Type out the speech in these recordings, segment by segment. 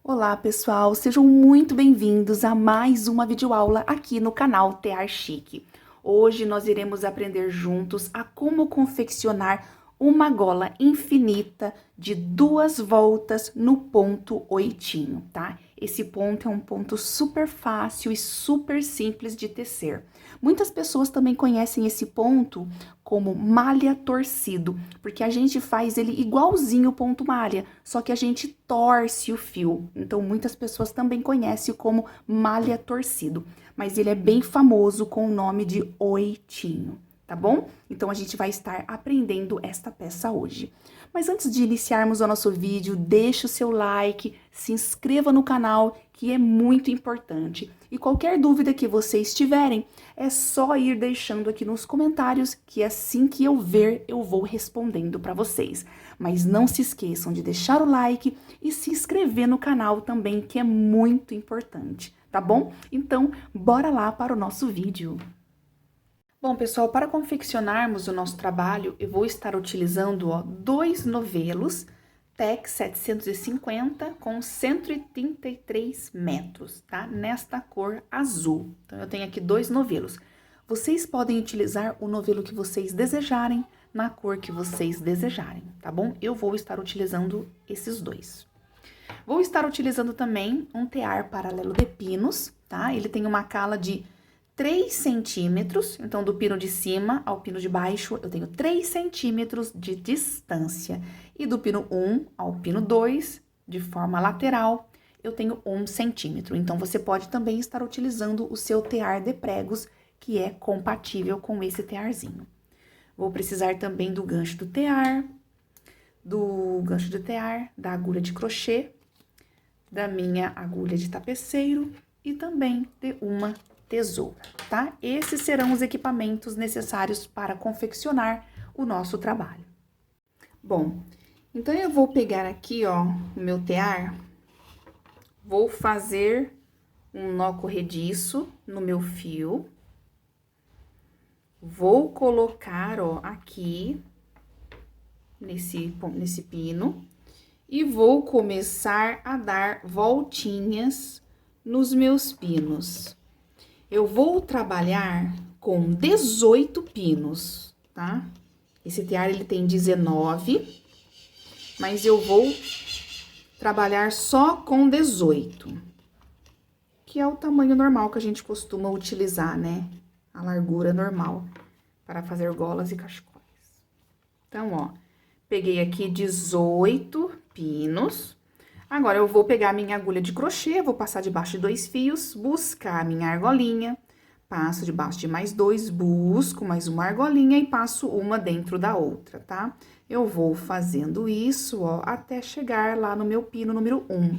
Olá, pessoal! Sejam muito bem-vindos a mais uma videoaula aqui no canal Tear Chique. Hoje nós iremos aprender juntos a como confeccionar uma gola infinita de 2 voltas no ponto 8, tá? Esse ponto é um ponto super fácil e super simples de tecer. Muitas pessoas também conhecem esse ponto como malha torcido, porque a gente faz ele igualzinho o ponto malha, só que a gente torce o fio. Então, muitas pessoas também conhecem como malha torcido, mas ele é bem famoso com o nome de oitinho, tá bom? Então, a gente vai estar aprendendo esta peça hoje. Mas antes de iniciarmos o nosso vídeo, deixe o seu like, se inscreva no canal, que é muito importante. E qualquer dúvida que vocês tiverem, é só ir deixando aqui nos comentários, que assim que eu ver, eu vou respondendo para vocês. Mas não se esqueçam de deixar o like e se inscrever no canal também, que é muito importante, tá bom? Então, bora lá para o nosso vídeo. Bom, pessoal, para confeccionarmos o nosso trabalho, eu vou estar utilizando, 2 novelos Tex 750 com 133 metros, tá? Nesta cor azul. Então, eu tenho aqui 2 novelos. Vocês podem utilizar o novelo que vocês desejarem, na cor que vocês desejarem, tá bom? Eu vou estar utilizando esses 2. Vou estar utilizando também um tear paralelo de pinos, tá? Ele tem uma cala de 3 centímetros, então do pino de cima ao pino de baixo eu tenho 3 centímetros de distância. E do pino 1 ao pino 2, de forma lateral, eu tenho 1 centímetro. Então, você pode também estar utilizando o seu tear de pregos, que é compatível com esse tearzinho. Vou precisar também do gancho do tear, da agulha de crochê, da minha agulha de tapeceiro e também de uma tesoura, tá? Esses serão os equipamentos necessários para confeccionar o nosso trabalho. Bom, então eu vou pegar aqui, ó, o meu tear, vou fazer um nó corrediço no meu fio, vou colocar, ó, aqui nesse pino e vou começar a dar voltinhas nos meus pinos. Eu vou trabalhar com 18 pinos, tá? Esse tear, ele tem 19, mas eu vou trabalhar só com 18, que é o tamanho normal que a gente costuma utilizar, né? A largura normal para fazer golas e cachecóis. Então, ó, peguei aqui 18 pinos. Agora, eu vou pegar a minha agulha de crochê, vou passar debaixo de 2 fios, buscar a minha argolinha, passo debaixo de mais 2, busco mais uma argolinha e passo uma dentro da outra, tá? Eu vou fazendo isso, ó, até chegar lá no meu pino número 1.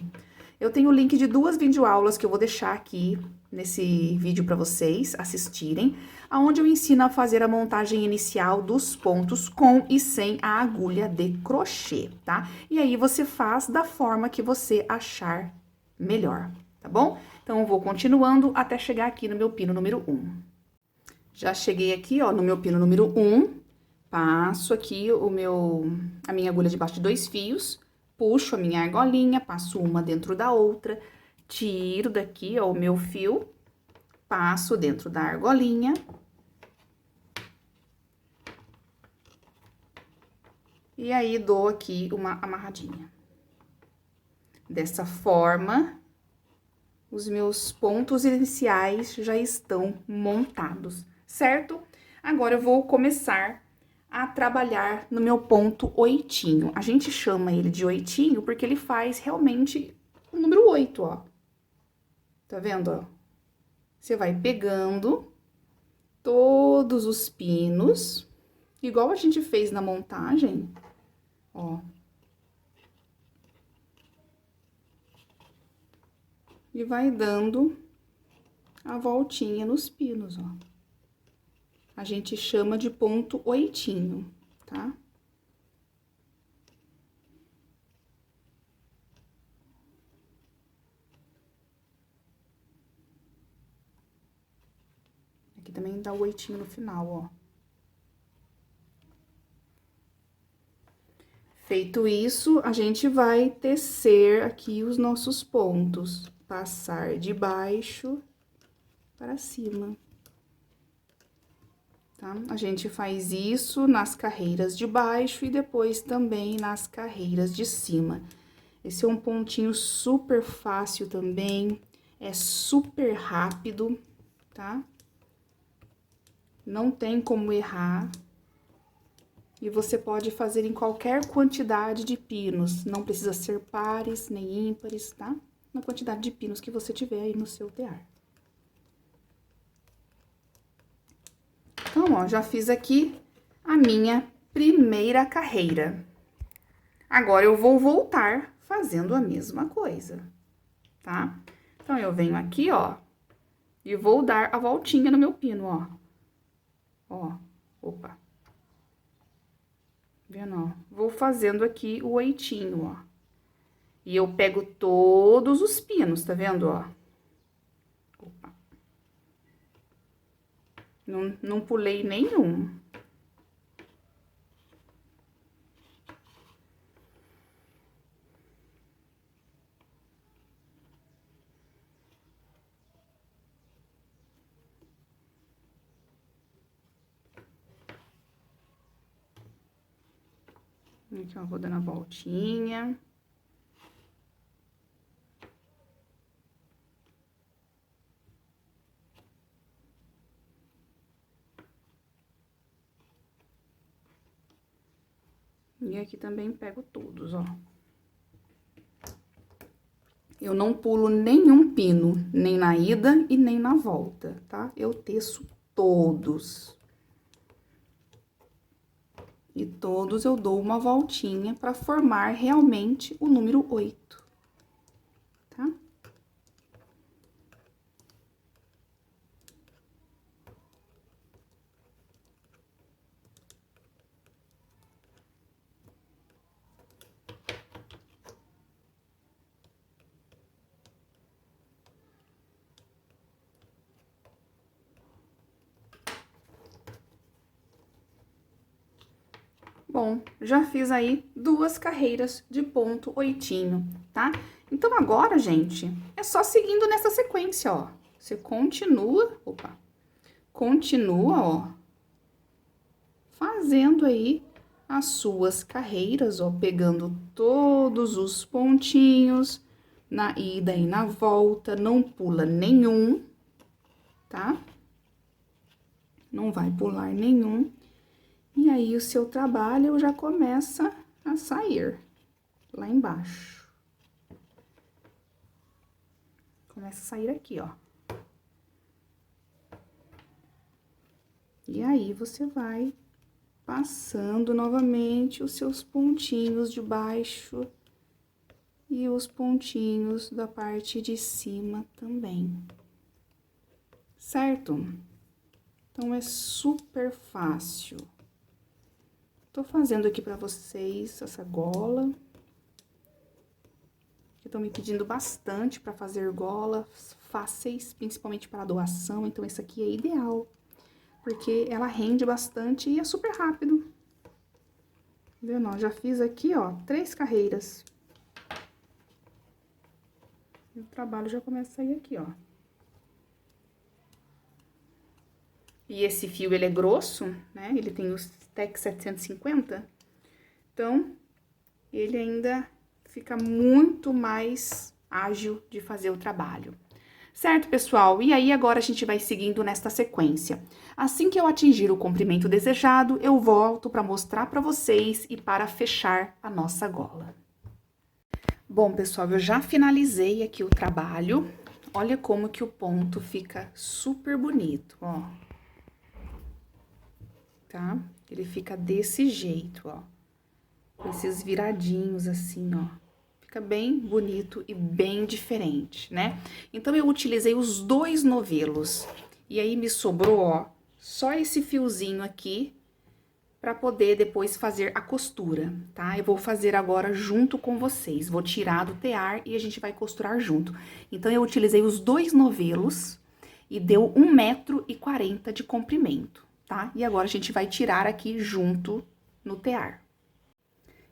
Eu tenho o link de 2 videoaulas que eu vou deixar aqui nesse vídeo para vocês assistirem, aonde eu ensino a fazer a montagem inicial dos pontos com e sem a agulha de crochê, tá? E aí, você faz da forma que você achar melhor, tá bom? Então, eu vou continuando até chegar aqui no meu pino número 1. Já cheguei aqui, ó, no meu pino número 1, passo aqui a minha agulha debaixo de 2 fios, puxo a minha argolinha, passo uma dentro da outra, tiro daqui, ó, o meu fio, passo dentro da argolinha. E aí, dou aqui uma amarradinha. Dessa forma, os meus pontos iniciais já estão montados, certo? Agora, eu vou começar a trabalhar no meu ponto 8. A gente chama ele de 8 porque ele faz realmente o número 8, ó. Tá vendo, ó? Você vai pegando todos os pinos, igual a gente fez na montagem, ó. E vai dando a voltinha nos pinos, ó. A gente chama de ponto 8, tá? Aqui também dá o 8 no final, ó. Feito isso, a gente vai tecer aqui os nossos pontos, passar de baixo para cima. Tá? A gente faz isso nas carreiras de baixo e depois também nas carreiras de cima. Esse é um pontinho super fácil também, é super rápido, tá? Não tem como errar. E você pode fazer em qualquer quantidade de pinos, não precisa ser pares nem ímpares, tá? Na quantidade de pinos que você tiver aí no seu tear. Então, ó, já fiz aqui a minha primeira carreira. Agora, eu vou voltar fazendo a mesma coisa, tá? Então, eu venho aqui, ó, e vou dar a voltinha no meu pino, ó. Ó, opa. Vendo, ó? Vou fazendo aqui o oitinho, ó. E eu pego todos os pinos, tá vendo, ó? Opa. Não pulei nenhum. Aqui, ó, vou dando a voltinha. E aqui também pego todos, ó. Eu não pulo nenhum pino, nem na ida e nem na volta, tá? Eu teço todos. E todos eu dou uma voltinha pra formar realmente o número 8, tá? Bom, já fiz aí 2 carreiras de ponto oitinho, tá? Então, agora, gente, é só seguindo nessa sequência, ó. Você continua, opa, continua, ó, fazendo aí as suas carreiras, ó, pegando todos os pontinhos na ida e na volta, não pula nenhum, tá? Não vai pular nenhum. E aí, o seu trabalho já começa a sair lá embaixo. Começa a sair aqui, ó. E aí, você vai passando novamente os seus pontinhos de baixo e os pontinhos da parte de cima também. Certo? Então, é super fácil. Tô fazendo aqui pra vocês essa gola. Estão me pedindo bastante pra fazer golas fáceis, principalmente para doação. Então, esse aqui é ideal, porque ela rende bastante e é super rápido. Vendo, ó? Já fiz aqui, ó, 3 carreiras. E o trabalho já começa a sair aqui, ó. E esse fio, ele é grosso, né? Ele tem os Tex 750. Então, ele ainda fica muito mais ágil de fazer o trabalho. Certo, pessoal? E aí, agora a gente vai seguindo nesta sequência. Assim que eu atingir o comprimento desejado, eu volto para mostrar para vocês e para fechar a nossa gola. Bom, pessoal, eu já finalizei aqui o trabalho. Olha como que o ponto fica super bonito, ó. Tá? Ele fica desse jeito, ó. Com esses viradinhos assim, ó. Fica bem bonito e bem diferente, né? Então, eu utilizei os 2 novelos. E aí, me sobrou, ó, só esse fiozinho aqui pra poder depois fazer a costura, tá? Eu vou fazer agora junto com vocês. Vou tirar do tear e a gente vai costurar junto. Então, eu utilizei os 2 novelos e deu 1,40 m de comprimento, tá? E agora, a gente vai tirar aqui junto no tear.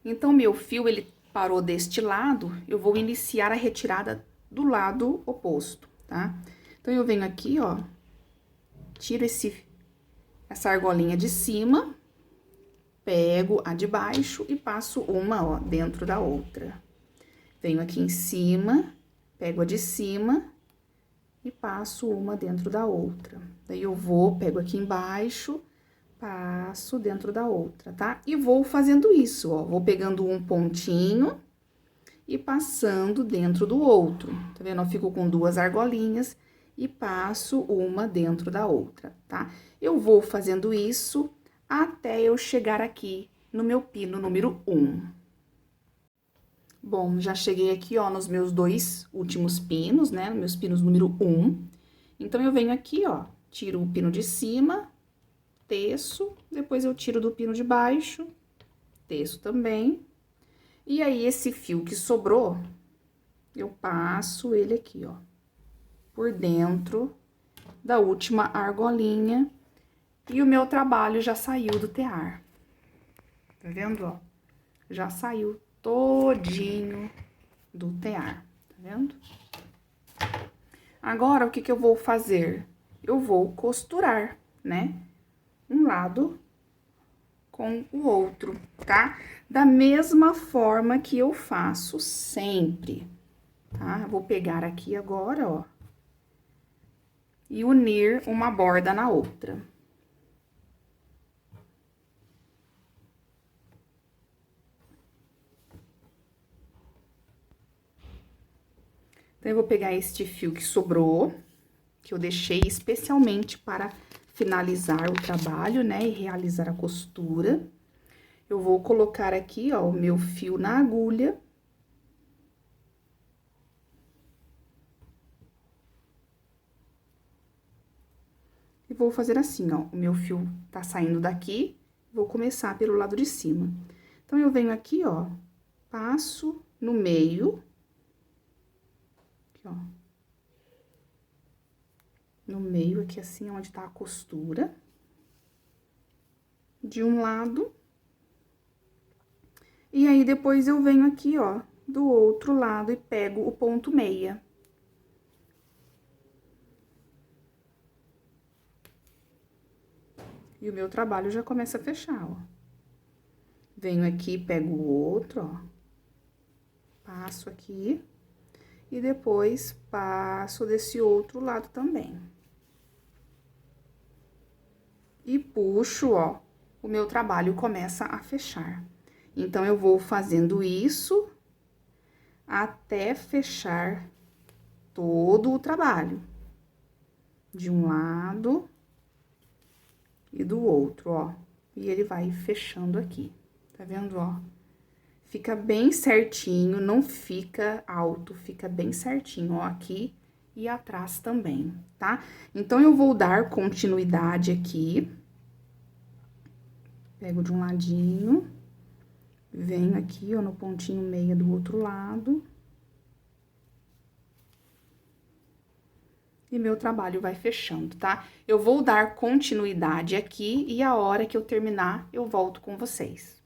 Então, meu fio, ele parou deste lado, eu vou iniciar a retirada do lado oposto, tá? Então, eu venho aqui, ó, tiro essa argolinha de cima, pego a de baixo e passo uma, ó, dentro da outra. Venho aqui em cima, pego a de cima e passo uma dentro da outra. Daí, eu vou, pego aqui embaixo, passo dentro da outra, tá? E vou fazendo isso, ó, vou pegando um pontinho e passando dentro do outro, tá vendo? Eu fico com duas argolinhas e passo uma dentro da outra, tá? Eu vou fazendo isso até eu chegar aqui no meu pino número 1. Bom, já cheguei aqui, ó, nos meus dois últimos pinos, né? Meus pinos número 1. Então, eu venho aqui, ó, tiro o pino de cima, teço, depois eu tiro do pino de baixo, teço também. E aí, esse fio que sobrou, eu passo ele aqui, ó, por dentro da última argolinha. E o meu trabalho já saiu do tear. Tá vendo, ó? Já saiu todinho do tear, tá vendo? Agora, o que que eu vou fazer? Eu vou costurar, né? Um lado com o outro, tá? Da mesma forma que eu faço sempre, tá? Eu vou pegar aqui agora, ó, e unir uma borda na outra. Então, eu vou pegar este fio que sobrou, que eu deixei especialmente para finalizar o trabalho, né, e realizar a costura. Eu vou colocar aqui, ó, o meu fio na agulha. E vou fazer assim, ó, o meu fio tá saindo daqui, vou começar pelo lado de cima. Então, eu venho aqui, ó, passo no meio, aqui, ó. No meio aqui, assim, onde tá a costura. De um lado. E aí, depois eu venho aqui, ó, do outro lado e pego o ponto meia. E o meu trabalho já começa a fechar, ó. Venho aqui, pego o outro, ó. Passo aqui. E depois, passo desse outro lado também. E puxo, ó, o meu trabalho começa a fechar. Então, eu vou fazendo isso até fechar todo o trabalho. De um lado e do outro, ó. E ele vai fechando aqui, tá vendo, ó? Fica bem certinho, não fica alto, fica bem certinho, ó, aqui e atrás também, tá? Então, eu vou dar continuidade aqui. Pego de um ladinho, venho aqui, ó, no pontinho meia do outro lado. E meu trabalho vai fechando, tá? Eu vou dar continuidade aqui e a hora que eu terminar, eu volto com vocês.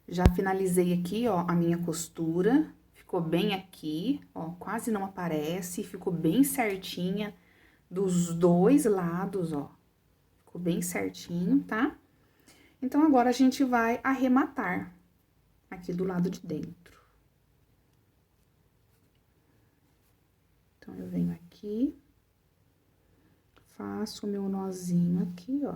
Já finalizei aqui, ó, a minha costura. Ficou bem aqui, ó, quase não aparece, ficou bem certinha dos dois lados, ó. Ficou bem certinho, tá? Então, agora, a gente vai arrematar aqui do lado de dentro. Então, eu venho aqui, faço o meu nozinho aqui, ó.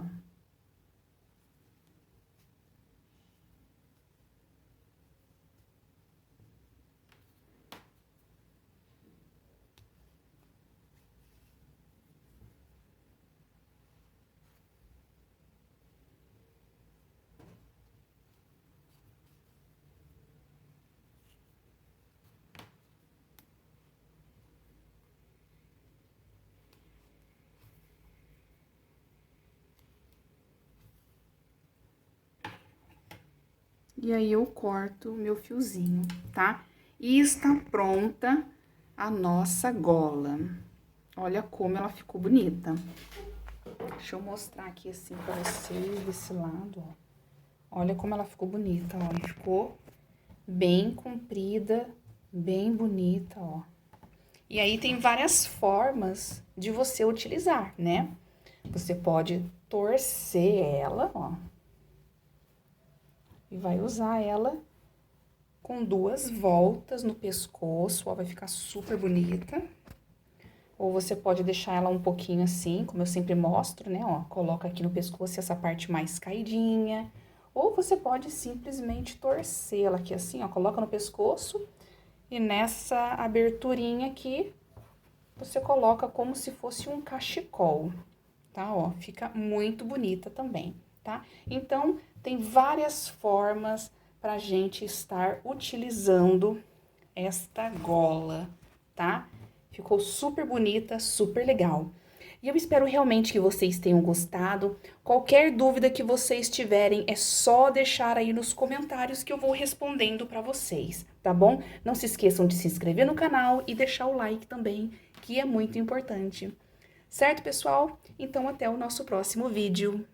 E aí, eu corto o meu fiozinho, tá? E está pronta a nossa gola. Olha como ela ficou bonita. Deixa eu mostrar aqui assim pra vocês, desse lado, ó. Olha como ela ficou bonita, ó. Ficou bem comprida, bem bonita, ó. E aí tem várias formas de você utilizar, né? Você pode torcer ela, ó. E vai usar ela com 2 voltas no pescoço, ó. Vai ficar super bonita. Ou você pode deixar ela um pouquinho assim, como eu sempre mostro, né, ó. Coloca aqui no pescoço essa parte mais caidinha. Ou você pode simplesmente torcê-la aqui assim, ó. Coloca no pescoço e nessa aberturinha aqui, você coloca como se fosse um cachecol, tá? Ó, fica muito bonita também, tá? Então, tem várias formas pra gente estar utilizando esta gola, tá? Ficou super bonita, super legal. E eu espero realmente que vocês tenham gostado. Qualquer dúvida que vocês tiverem, é só deixar aí nos comentários que eu vou respondendo pra vocês, tá bom? Não se esqueçam de se inscrever no canal e deixar o like também, que é muito importante. Certo, pessoal? Então, até o nosso próximo vídeo.